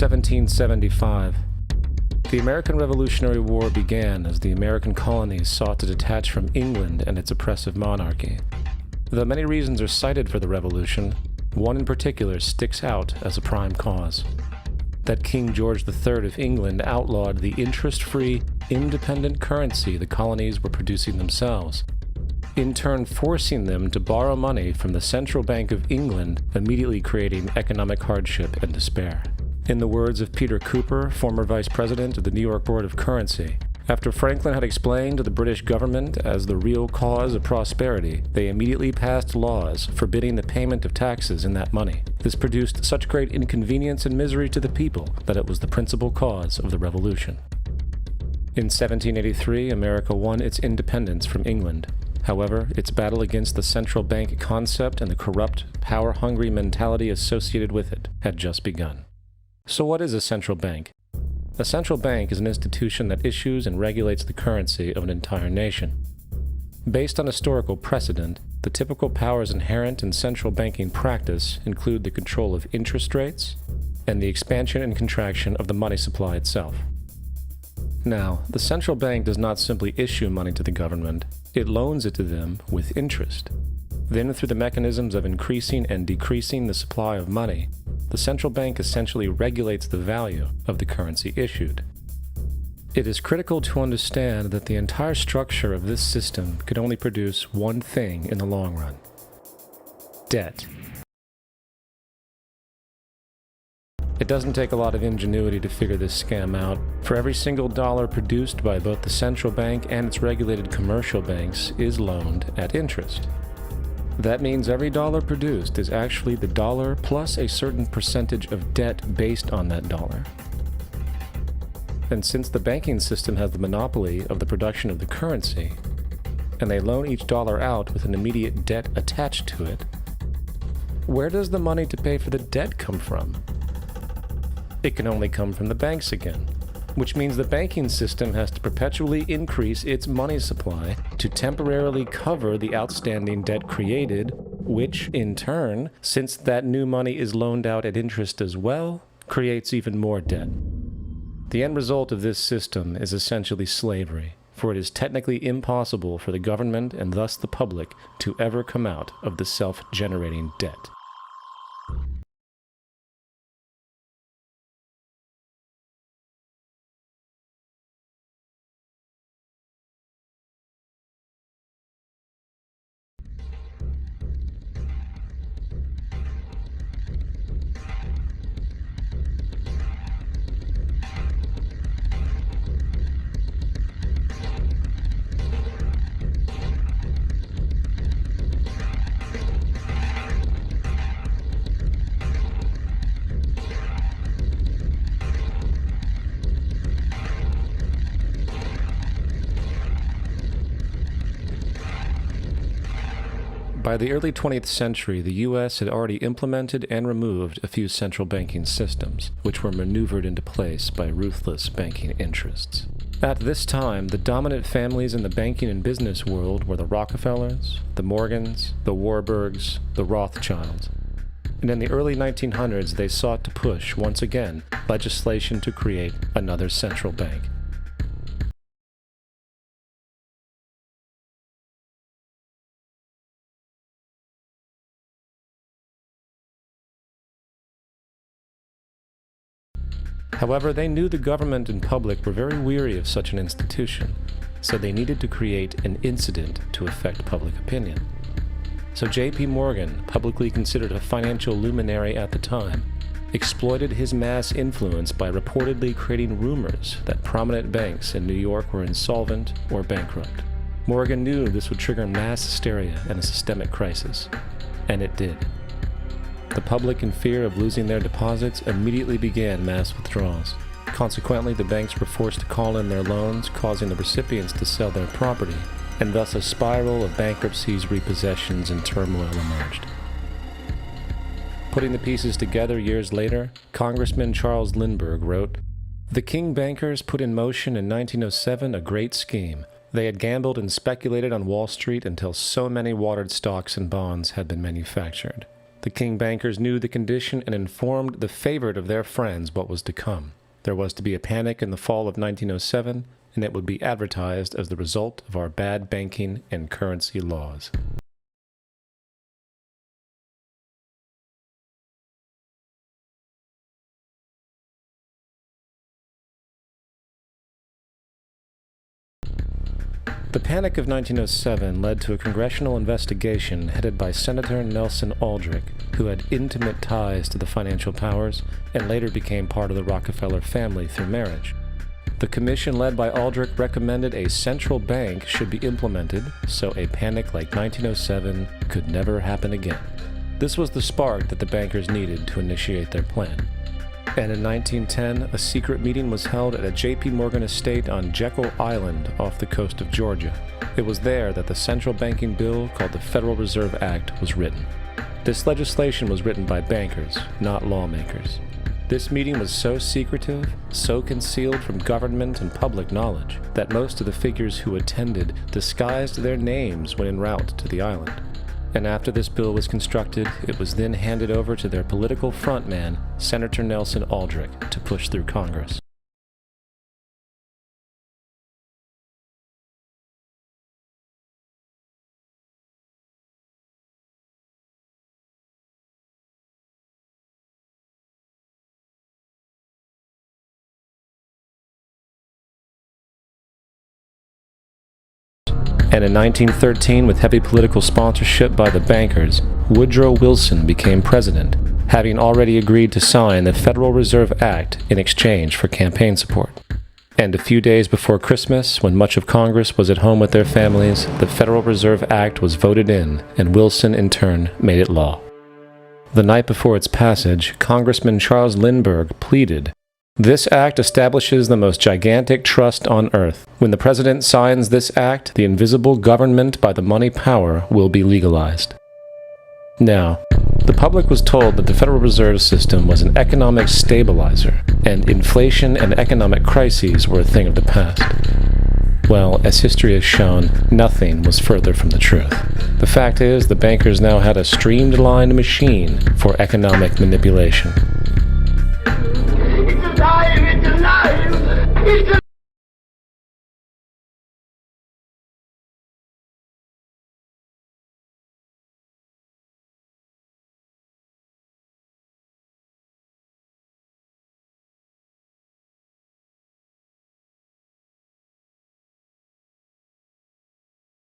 1775. The American Revolutionary War began as the American colonies sought to detach from England and its oppressive monarchy. Though many reasons are cited for the revolution, one in particular sticks out as a prime cause. That King George III of England outlawed the interest-free, independent currency the colonies were producing themselves, in turn forcing them to borrow money from the Central Bank of England, immediately creating economic hardship and despair. In the words of Peter Cooper, former vice president of the New York Board of Currency, after Franklin had explained to the British government as the real cause of prosperity, they immediately passed laws forbidding the payment of taxes in that money. This produced such great inconvenience and misery to the people that it was the principal cause of the Revolution. In 1783, America won its independence from England. However, its battle against the central bank concept and the corrupt, power-hungry mentality associated with it had just begun. So what is a central bank? A central bank is an institution that issues and regulates the currency of an entire nation. Based on historical precedent, the typical powers inherent in central banking practice include the control of interest rates and the expansion and contraction of the money supply itself. Now, the central bank does not simply issue money to the government, it loans it to them with interest. Then, through the mechanisms of increasing and decreasing the supply of money, the central bank essentially regulates the value of the currency issued. It is critical to understand that the entire structure of this system could only produce one thing in the long run: debt. It doesn't take a lot of ingenuity to figure this scam out. For every single dollar produced by both the central bank and its regulated commercial banks is loaned at interest. That means every dollar produced is actually the dollar plus a certain percentage of debt based on that dollar. And since the banking system has the monopoly of the production of the currency, and they loan each dollar out with an immediate debt attached to it, where does the money to pay for the debt come from? It can only come from the banks again, which means the banking system has to perpetually increase its money supply to temporarily cover the outstanding debt created, which, in turn, since that new money is loaned out at interest as well, creates even more debt. The end result of this system is essentially slavery, for it is technically impossible for the government and thus the public to ever come out of the self-generating debt. By the early 20th century, the U.S. had already implemented and removed a few central banking systems, which were maneuvered into place by ruthless banking interests. At this time, the dominant families in the banking and business world were the Rockefellers, the Morgans, the Warburgs, the Rothschilds. And in the early 1900s, they sought to push, once again, legislation to create another central bank. However, they knew the government and public were very weary of such an institution, so they needed to create an incident to affect public opinion. So J.P. Morgan, publicly considered a financial luminary at the time, exploited his mass influence by reportedly creating rumors that prominent banks in New York were insolvent or bankrupt. Morgan knew this would trigger mass hysteria and a systemic crisis, and it did. The public, in fear of losing their deposits, immediately began mass withdrawals. Consequently, the banks were forced to call in their loans, causing the recipients to sell their property, and thus a spiral of bankruptcies, repossessions, and turmoil emerged. Putting the pieces together years later, Congressman Charles Lindbergh wrote, "The King bankers put in motion in 1907 a great scheme. They had gambled and speculated on Wall Street until so many watered stocks and bonds had been manufactured. The king bankers knew the condition and informed the favorite of their friends what was to come. There was to be a panic in the fall of 1907, and it would be advertised as the result of our bad banking and currency laws. The Panic of 1907 led to a congressional investigation headed by Senator Nelson Aldrich, who had intimate ties to the financial powers and later became part of the Rockefeller family through marriage. The commission led by Aldrich recommended a central bank should be implemented so a panic like 1907 could never happen again. This was the spark that the bankers needed to initiate their plan. And in 1910, a secret meeting was held at a J.P. Morgan estate on Jekyll Island off the coast of Georgia. It was there that the central banking bill called the Federal Reserve Act was written. This legislation was written by bankers, not lawmakers. This meeting was so secretive, so concealed from government and public knowledge, that most of the figures who attended disguised their names when en route to the island. And after this bill was constructed, it was then handed over to their political frontman, Senator Nelson Aldrich, to push through Congress. And in 1913, with heavy political sponsorship by the bankers, Woodrow Wilson became president, having already agreed to sign the Federal Reserve Act in exchange for campaign support. And a few days before Christmas, when much of Congress was at home with their families, the Federal Reserve Act was voted in, and Wilson in turn made it law. The night before its passage, Congressman Charles Lindbergh pleaded, "This act establishes the most gigantic trust on earth. When the president signs this act, the invisible government by the money power will be legalized." Now, the public was told that the Federal Reserve System was an economic stabilizer, and inflation and economic crises were a thing of the past. Well, as history has shown, nothing was further from the truth. The fact is, the bankers now had a streamlined machine for economic manipulation.